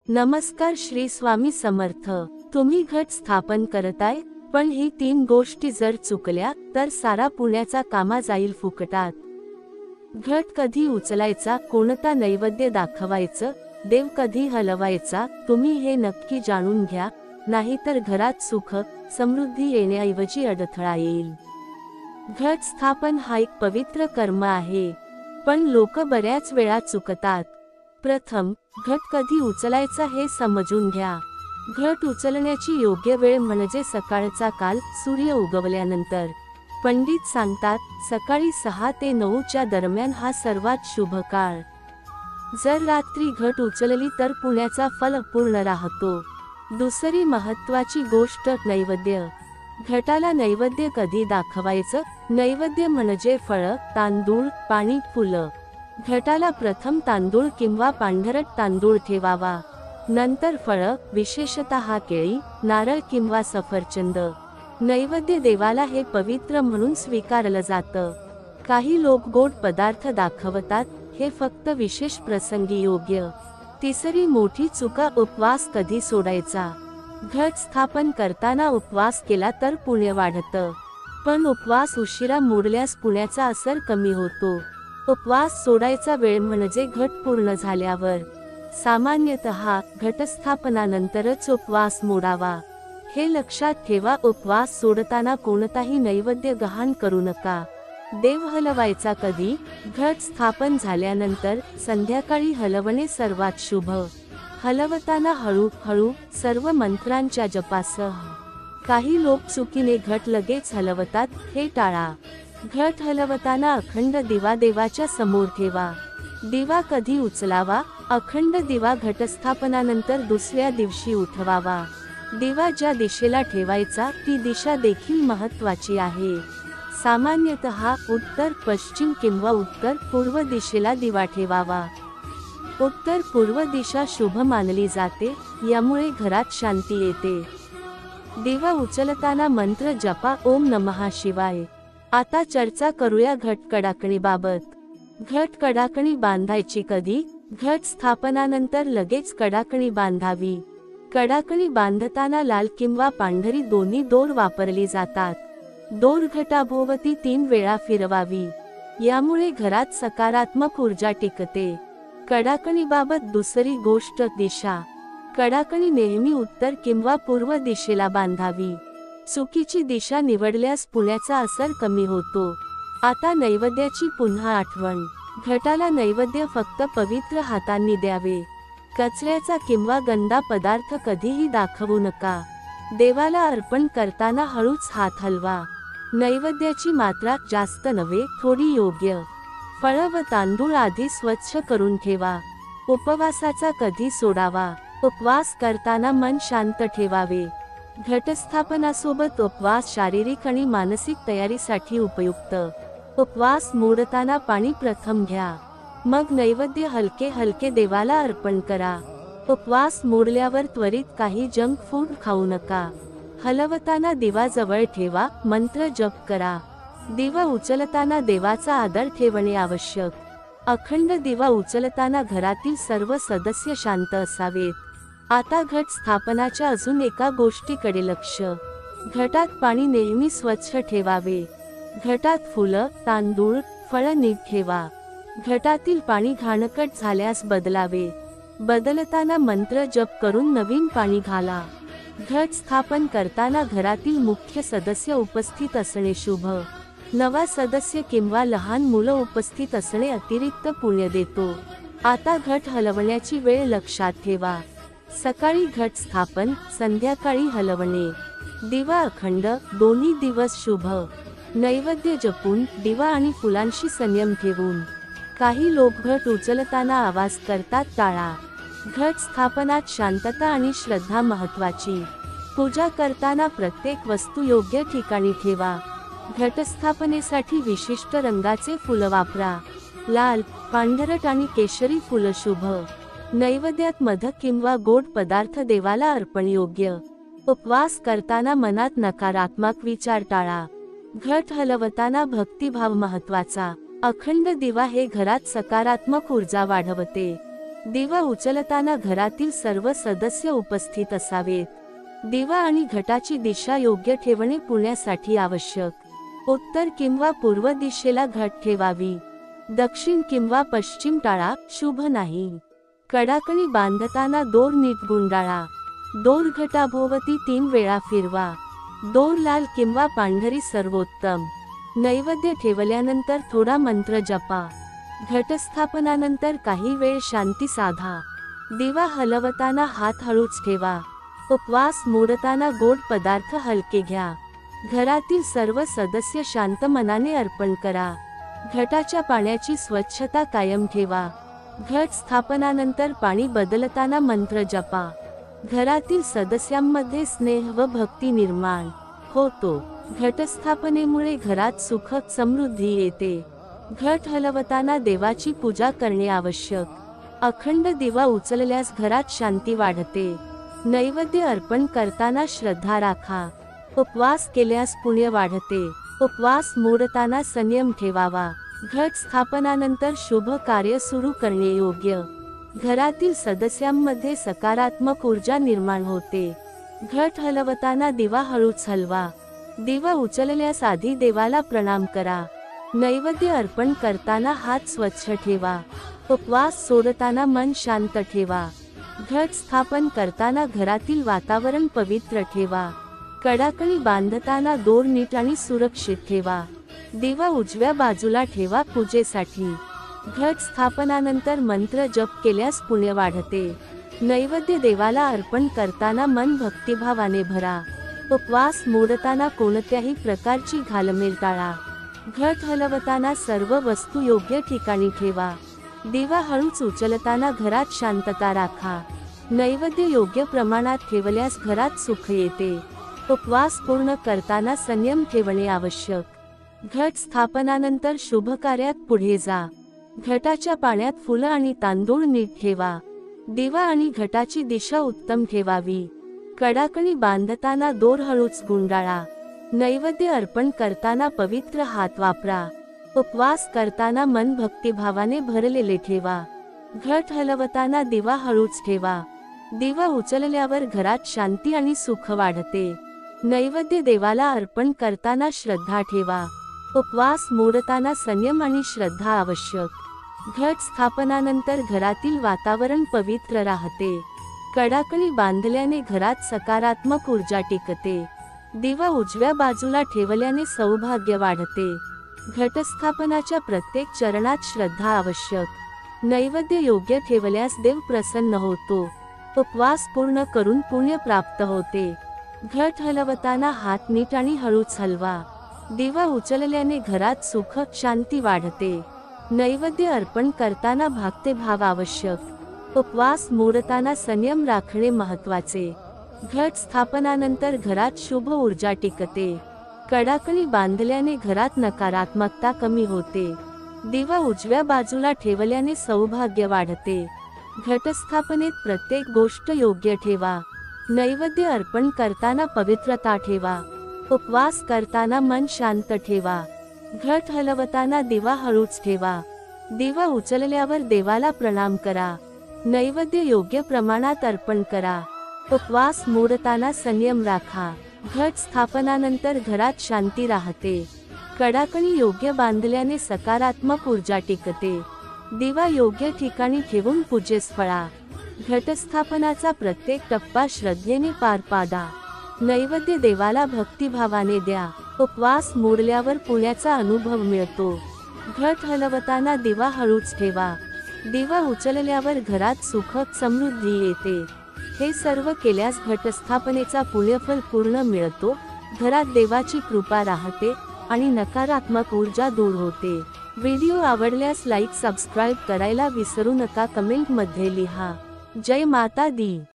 नमस्कार श्री स्वामी समर्थ। तुम्ही घट स्थापन करताय, पण ही 3 गोष्टी जर चुकल्या तर सारा पुण्याचा कामा जाईल फुकटात। घट कधी उचलायचा, कोणता नैवेद्य दाखवायचं, देव कधी हलवायचा, तुम्ही हे नक्की जाणून घ्या, नाहीतर घरात सुख समृद्धी येण्याऐवजी अडथळा येईल। घट स्थापन हा एक पवित्र कर्म आहे, पण लोक बऱ्याच वेळा चुकतात। प्रथम, घट कधी उचलायचा हे समजून घ्या। घट उचलण्याची योग्य वेळ म्हणजे सकाळचा काल, सूर्य उगवल्यानंतर। पंडित सांगतात सकाळी 6 ते 9 च्या दरम्यान हा सर्वात शुभ काळ। जर रात्री घट उचलली तर पुण्याचा फल अपूर्ण राहतो। दुसरी महत्त्वाची गोष्ट, नैवेद्य। घटाला नैवेद्य कधी दाखवायचं? नैवेद्य म्हणजे फळ, तांदूळ, पाणी, फुलं। घटाला प्रथम तांदूळ किंवा पांढरट तांदूळ ठेवावा, नंतर फळं, विशेषतः केळी, नारळ किंवा सफरचंद। नैवेद्य देवाला हे पवित्र म्हणून स्वीकारलं जातं। काही लोक गोड पदार्थ दाखवतात, हे फक्त विशेष प्रसंगी योग्य। तिसरी मोठी चूक, उपवास कधी सोडायचा? घट स्थापन करताना उपवास केला तर पुण्य वाढतं, पण उपवास उशिरा मोडल्यास पुण्याचा असर कमी होतो। उपवास सोडायचा वेळ म्हणजे घट पूर्ण झाल्यावर। सामान्यतः घटस्थापनानंतरच उपवास मोडावा, हे लक्षात ठेवा। उपवास सोडताना कोणताही नैवेद्य गहाण करू नका। देव हलवायचा कधी? घट स्थापन झाल्यानंतर संध्याकाळी हलवणे सर्वात शुभ। हलवताना हळू-हळू, सर्व मंत्रांच्या जपासह। काही लोक चुकीने घट लगेच हलवतात, हे टाळा। घट हलवताना अखंड दिवा देवाच्या समोर ठेवा। दिवा कधी उचलावा? अखंड दिवा घटस्थापनानंतर दुसऱ्या दिवशी उठवावा। दिवा ज्या दिशेला ठेवायचा ती दिशा देखील महत्त्वाची आहे। सामान्यतः उत्तर, पश्चिम किंवा उत्तर पूर्व दिशेला दिवा ठेवावा। उत्तर पूर्व दिशा शुभ मानली जाते, यामुळे घरात शांती येते। दिवा उचलताना मंत्र जपा, ओम नमः शिवाय। आता चर्चा करूया घट कडाकणीबाबत। घट कडाकणी बांधायची कधी? घट स्थापनानंतर लगेच कडाकणी बांधावी। कडाकणी बांधताना लाल किंवा पांढरी दोन्ही दोर वापरली जातात। दोर घटाभोवती 3 वेळा फिरवावी, यामुळे घरात सकारात्मक ऊर्जा टिकते। कडाकणीबाबत दुसरी गोष्ट, दिशा। कडाकणी नेहमी उत्तर किंवा पूर्व दिशेला बांधावी। चुकीची दिशा निवडल्यास पुण्याचा असर कमी होतो। आता नैवेद्याची पुन्हा आठवण। घटाला नैवेद्य फक्त पवित्र हातांनी द्यावे। कचऱ्याचा किंवा गंदा पदार्थ कधीही दाखवू नका। देवाला अर्पण करताना हळूच हात हलवा। नैवेद्याची मात्रा जास्त नव्हे, थोडी योग्य। फळं व तांदूळ आधी स्वच्छ करून ठेवा। उपवासाचा कधी सोडावा? उपवास करताना मन शांत ठेवावे। घटस्थापनासोबत उपवास शारीरिक आणि मानसिक तयारीसाठी उपयुक्त। उपवास मोडताना पाणी प्रथम घ्या, मग नैवेद्य हलके हलके देवाला अर्पण करा। उपवास मोडल्यावर त्वरित काही जंक फूड खाऊ नका। हलवताना दिवा जवळ ठेवा, मंत्र जप करा। दिवा उचलताना देवाचा आदर ठेवणे आवश्यक। अखंड दिवा उचलताना घरातील सर्व सदस्य शांत असावेत। आता घट स्थापनाच्या अजून एका गोष्टीकडे लक्ष। घटात पाणी नेहमी स्वच्छ ठेवावे। घटात फुलं, तांदूळ, फळं नीट ठेवा। घटातील पाणी घाणकट झाल्यास बदलावे। बदलताना मंत्र जप करून नवीन पाणी घाला। घट स्थापन करताना घरातील मुख्य सदस्य उपस्थित असणे शुभ। नवा सदस्य किंवा लहान मुलं उपस्थित असणे अतिरिक्त पुण्य देतो। आता घट हलवण्याची वेळ लक्षात ठेवा। सकाळी घट स्थापन, संध्याकाळी हलवणे। दिवा अखंड, दोन्ही दिवस शुभ। नैवेद्य जपून, दिवा आणि फुलांशी संयम ठेवून। काही लोक घट उचलताना आवाज करतात, टाळा। घट स्थापनात शांतता आणि श्रद्धा महत्त्वाची। पूजा करताना प्रत्येक वस्तू योग्य ठिकाणी ठेवा। घटस्थापनेसाठी विशिष्ट रंगाचे फुलं वापरा। लाल, पांढरट आणि केशरी फुलं शुभ। नैवेद्यात मध किंवा गोड पदार्थ देवाला अर्पण योग्य। उपवास करताना मनात नकारात्मक विचार टाळा। घट हलवताना भक्तिभाव महत्त्वाचा। अखंड दिवा हे घरात सकारात्मक ऊर्जा वाढवते। दिवा उचलताना घरातील सर्व सदस्य उपस्थित असावेत. दिवा आणि घटाची दिशा योग्य ठेवणे पुण्यासाठी आवश्यक. उत्तर किंवा पूर्व दिशेला घट ठेवावी. दक्षिण किंवा पश्चिम टाळा, शुभ नाही. कडाकणी बांधताना दोर नीट गुंडाळा. दोर घटाभोवती 3 वेळा फिरवा. दोर लाल किंवा पांढरी सर्वोत्तम. नैवेद्य ठेवल्यानंतर थोडा मंत्र जपा. घटस्थापनानंतर काही वेळ शांती साधा. दिवा हलवताना हात हळूच ठेवा. उपवास मोडताना गोड पदार्थ हलके घ्या. घरातील सर्व सदस्य शांत मनाने अर्पण करा. घटाच्या पाण्याची स्वच्छता कायम ठेवा. घट स्थापनानंतर पाणी बदलताना मंत्र जपा. घरातील सदस्यांमध्ये स्नेह व भक्ती निर्माण होतो. घटस्थापनेमुळे घरात सुख समृद्धी येते. घट हलवताना देवाची पूजा करणे आवश्यक. अखंड दिवा उचलल्यास घरात शांती वाढते. नैवेद्य अर्पण करताना श्रद्धा राखा. उपवास केल्यास पुण्य वाढते. उपवास मोडताना संयम ठेवावा. घट स्थापनानंतर शुभ कार्य सुरू करणे योग्य. घरातील सदस्यांमध्ये सकारात्मक ऊर्जा निर्माण होते. घट हलवताना दिवा हळूच हलवा. दिवा उचलल्यास आधी देवाला प्रणाम करा. नैवेद्य अर्पण करताना हात स्वच्छ ठेवा. उपवास सोडताना मन शांत ठेवा. घट स्थापन करताना घरातील वातावरण पवित्र ठेवा. कडाकणी बांधताना दोर नीट आणि सुरक्षित ठेवा. दिवा उजव्या बाजूला ठेवा पूजेसाठी. घट स्थापनानंतर मंत्र जप केल्यास पुण्य वाढते. नैवेद्य देवाला अर्पण करताना मन भक्तिभावाने भरा. उपवास मोडताना कोणत्याही प्रकारची घालमेल टाळा. घट हलवताना सर्व वस्तू योग्य ठिकाणी ठेवा. दिवा हळूच उचलताना घरात शांतता राखा. नैवेद्य योग्य प्रमाणात ठेवल्यास घरात सुख येते. उपवास पूर्ण करताना संयम ठेवणे आवश्यक. घट स्थापनानंतर शुभ कार्यात पुढे जा. घटाच्या पाण्यात फुलं आणि तांदूळ नीट ठेवा. दिवा आणि घटाची दिशा उत्तम ठेवावी. कडाकणी बांधताना दोर हळूच गुंडाळा. नैवेद्य अर्पण करताना पवित्र हात वापरा. उपवास करताना मन भक्तिभावाने भरलेले ठेवा. घट हलवताना दिवा हळूच ठेवा. दिवा उचलल्यावर घरात शांती आणि सुख वाढते. नैवेद्य देवाला अर्पण करताना श्रद्धा ठेवा. उपवास मोडताना संयम आणि श्रद्धा आवश्यक. घट स्थापनानंतर घरातील वातावरण पवित्र राहते. कडाकणी बांधल्याने घरात सकारात्मक ऊर्जा टिकते. दिवा उजव्या बाजूला ठेवल्याने सौभाग्य वाढते. घटस्थापनाच्या प्रत्येक चरणात श्रद्धा आवश्यक. नैवेद्य योग्य ठेवल्यास देव प्रसन्न होतो. उपवास पूर्ण करून पुण्य प्राप्त होते. घट हलवताना हात नीट आणि हळूच हलवा. दिवा उचलल्याने घरात सुख शांती वाढते. नैवेद्य अर्पण करताना भक्तिभाव आवश्यक. उपवास मोडताना संयम राखणे महत्वाचे. घट स्थापनानंतर घरात शुभ ऊर्जा टिकते. कडाकणी बांधल्याने घरात नकारात्मकता कमी होते. दिवा उजव्या बाजूला ठेवल्याने सौभाग्य वाढते. घटस्थापनेत प्रत्येक गोष्ट योग्य ठेवा. नैवेद्य अर्पण करताना पवित्रता ठेवा. उपवास करताना मन शांत ठेवा. घट हलवताना दिवा हळूच ठेवा. दिवा उचलल्यावर देवाला प्रणाम करा. नैवेद्य योग्य प्रमाणात अर्पण करा. उपवास मोडताना संयम राखा. घट स्थापनानंतर घरात शांती राहते. कडाकणी योग्य बांधल्याने सकारात्मक ऊर्जा टिकते. दिवा योग्य ठिकाणी ठेवून पूजेस फळा. घटस्थापनाचा प्रत्येक टप्पा श्रद्धेने पार पाडा. नैवेद्य देवाला भक्तिभावाने द्या. उपवास मोडल्यावर पुण्याचा अनुभव मिळतो. घट हलवताना दिवा हळूच ठेवा. दिवा उचलल्यावर घरात सुख समृद्धी येते. हे सर्व केल्यास घटस्थापनेचा पुण्यफल पूर्ण मिळतो. घरात देवाची कृपा राहते आणि नकारात्मक ऊर्जा दूर होते. व्हिडिओ आवडल्यास लाईक सबस्क्राईब करायला विसरू नका. कमेंट मध्ये लिहा. जय माता दी.